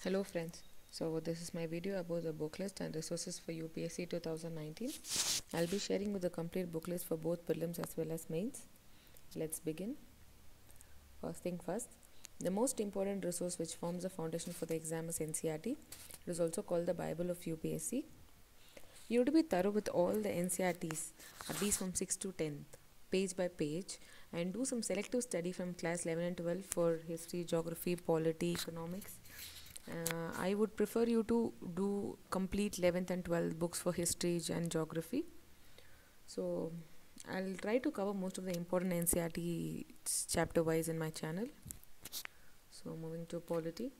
Hello friends, so this is my video about the book list and resources for UPSC 2019. I'll be sharing with the complete book list for both prelims as well as mains. Let's begin. First thing first, the most important resource which forms the foundation for the exam is NCERT. It is also called the Bible of UPSC. You have to be thorough with all the NCERTs, at least from 6th to 10th, page by page, and do some selective study from class 11 and 12 for history, geography, polity, economics. I would prefer you to do complete 11th and 12th books for history and geography. So I'll try to cover most of the important NCERT chapter wise in my channel. So moving to polity.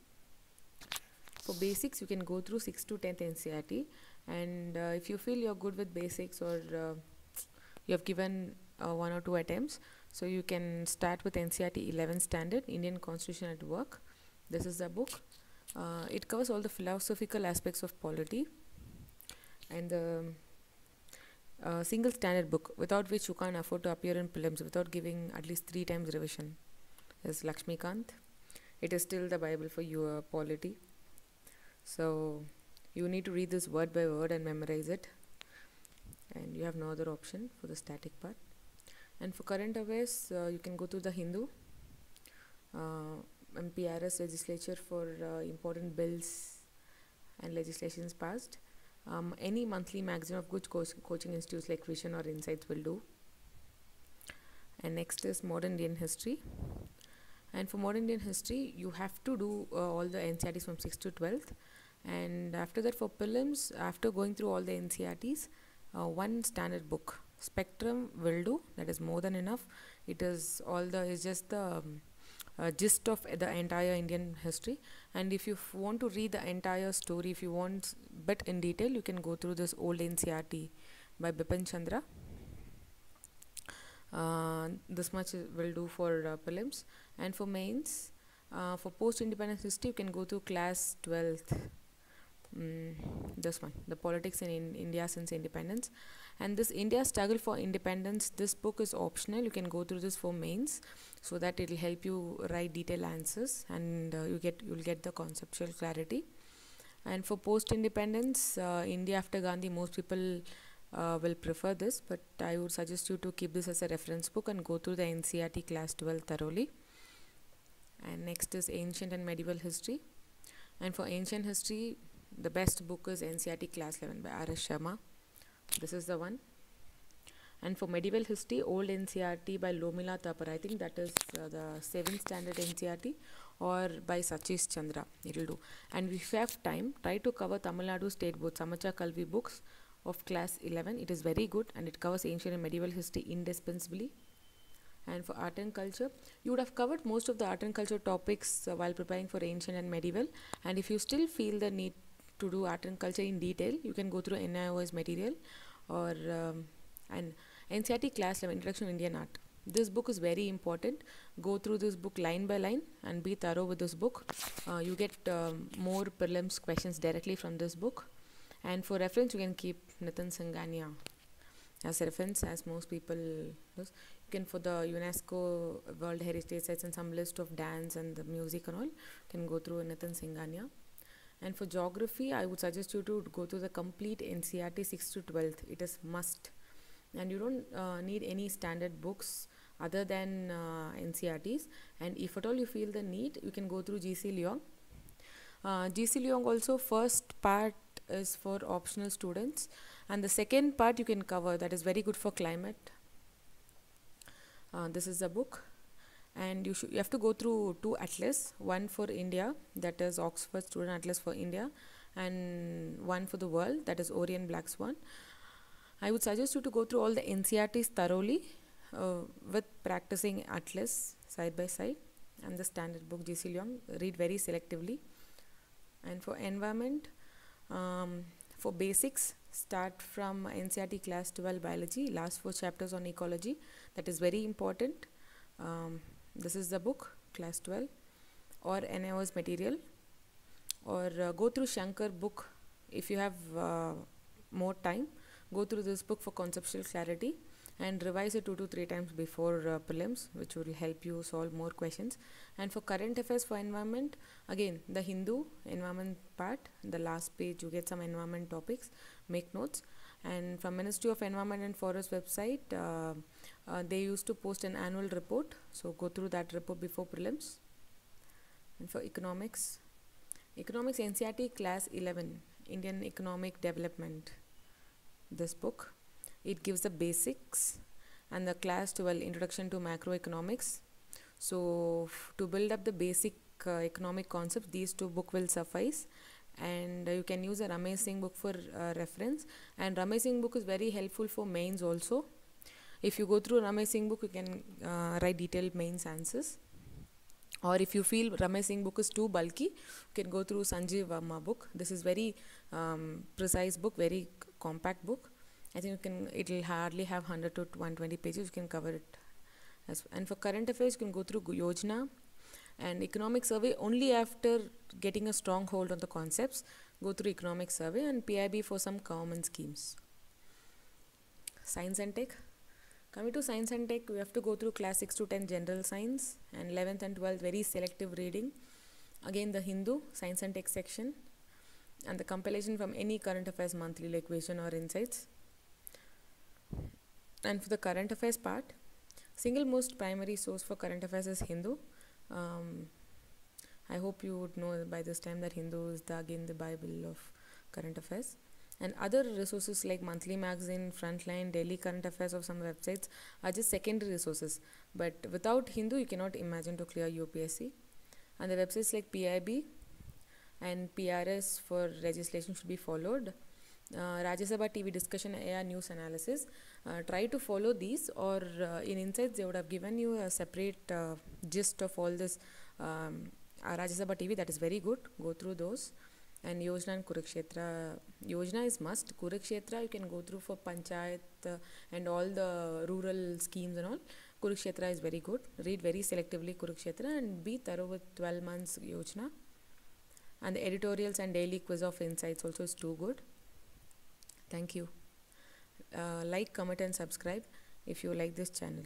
For basics, you can go through 6th to 10th NCERT, and if you feel you're good with basics or you have given 1 or 2 attempts, so you can start with NCERT 11th standard, Indian Constitution at Work. This is the book. It covers all the philosophical aspects of polity, and the single standard book without which you can't afford to appear in prelims without giving at least 3 times revision is Lakshmikant. It is still the Bible for your polity. So you need to read this word by word and memorize it, and you have no other option for the static part. And for current affairs, you can go to the Hindu, MPRS legislature for important bills and legislations passed. Any monthly magazine of good coaching institutes like Vision or Insights will do. And next is modern Indian history. And for modern Indian history, you have to do all the NCERTs from 6th to 12th. And after that, for prelims, after going through all the NCERTs, one standard book, Spectrum, will do. That is more than enough. It's just the gist of the entire Indian history. And if you want to read the entire story, if you want bit in detail, you can go through this old NCERT by Bipin Chandra. This much will do for prelims. And for mains, for post-independence history, you can go through class 12th. This one, the politics in India since independence, and this India struggle for independence. This book is optional. You can go through this for mains, so that it will help you write detailed answers, and you'll get the conceptual clarity. And for post-independence, India after Gandhi, most people will prefer this, but I would suggest you to keep this as a reference book and go through the NCERT class 12 thoroughly. And next is ancient and medieval history. And for ancient history, the best book is NCERT class 11 by R.S. Sharma. This is the one. And for medieval history, old NCERT by Lomila Thapar. I think that is the 7th standard NCERT, or by Satish Chandra. It will do. And if you have time, try to cover Tamil Nadu State Board Samacha Kalvi books of class 11. It is very good, and it covers ancient and medieval history indispensably. And for art and culture, you would have covered most of the art and culture topics while preparing for ancient and medieval. And if you still feel the need to do art and culture in detail, you can go through NIOS material or and NCERT class 11 Introduction to Indian Art. This book is very important. Go through this book line by line and be thorough with this book. You get more prelims questions directly from this book. And for reference, you can keep Nitin Singhania as a reference, as most people do. You can, for the UNESCO World Heritage Sites and some list of dance and the music and all, you can go through Nitin Singhania. And for geography, I would suggest you to go through the complete NCERT 6th to 12th. It is must. And you don't need any standard books other than NCERTs. And if at all you feel the need, you can go through GC Leong. GC Leong also, first part is for optional students, and the second part you can cover. That is very good for climate. This is the book. And you have to go through 2 atlas, one for India, that is Oxford Student Atlas for India, and one for the world, that is Orient Black Swan. I would suggest you to go through all the NCERTs thoroughly with practicing atlas side by side, and the standard book GC Leong. Read very selectively. And for environment, for basics, start from NCERT class 12 biology, last 4 chapters on ecology. That is very important. This is the book, class 12, or NIOS material, or go through Shankar book if you have more time. Go through this book for conceptual clarity. and revise it 2 to 3 times before prelims, which will help you solve more questions. And for current affairs for environment, again the Hindu environment part, the last page you get some environment topics, make notes. And from Ministry of Environment and Forest website, they used to post an annual report, so go through that report before prelims. And for economics NCERT class 11, Indian Economic Development, this book, it gives the basics, and the class 12, Introduction to Macroeconomics. So to build up the basic economic concepts, these 2 books will suffice. And you can use a Ramesh Singh book for reference, and Ramesh Singh book is very helpful for mains also. If you go through Ramesh Singh book, you can write detailed mains answers. Or if you feel Ramesh Singh book is too bulky, you can go through Sanjeev Verma book. This is very precise book, very compact book. I think it will hardly have 100 to 120 pages. You can cover it. And for current affairs, you can go through Yojana and economic survey only after getting a strong hold on the concepts. Go through economic survey and PIB for some common schemes. Science and tech. Coming to science and tech, we have to go through class 6 to 10 general science, and 11th and 12th very selective reading. Again the Hindu science and tech section, and the compilation from any current affairs monthly like Vision or Insights. And for the current affairs part, single most primary source for current affairs is Hindu. I hope you would know by this time that Hindu is again the Bible of current affairs. And other resources like monthly magazine, Frontline, daily current affairs of some websites are just secondary resources. But without Hindu, you cannot imagine to clear UPSC. And the websites like PIB and PRS for legislation should be followed. Rajya Sabha TV discussion, AI news analysis. Try to follow these, or in Insights they would have given you a separate gist of all this. Rajya Sabha TV, that is very good. Go through those. And Yojana and Kurukshetra. Yojana is must. Kurukshetra you can go through for Panchayat and all the rural schemes and all. Kurukshetra is very good. Read very selectively Kurukshetra and be thorough with 12 months Yojana. And the editorials and daily quiz of Insights also is too good. Thank you. Like, comment and subscribe if you like this channel.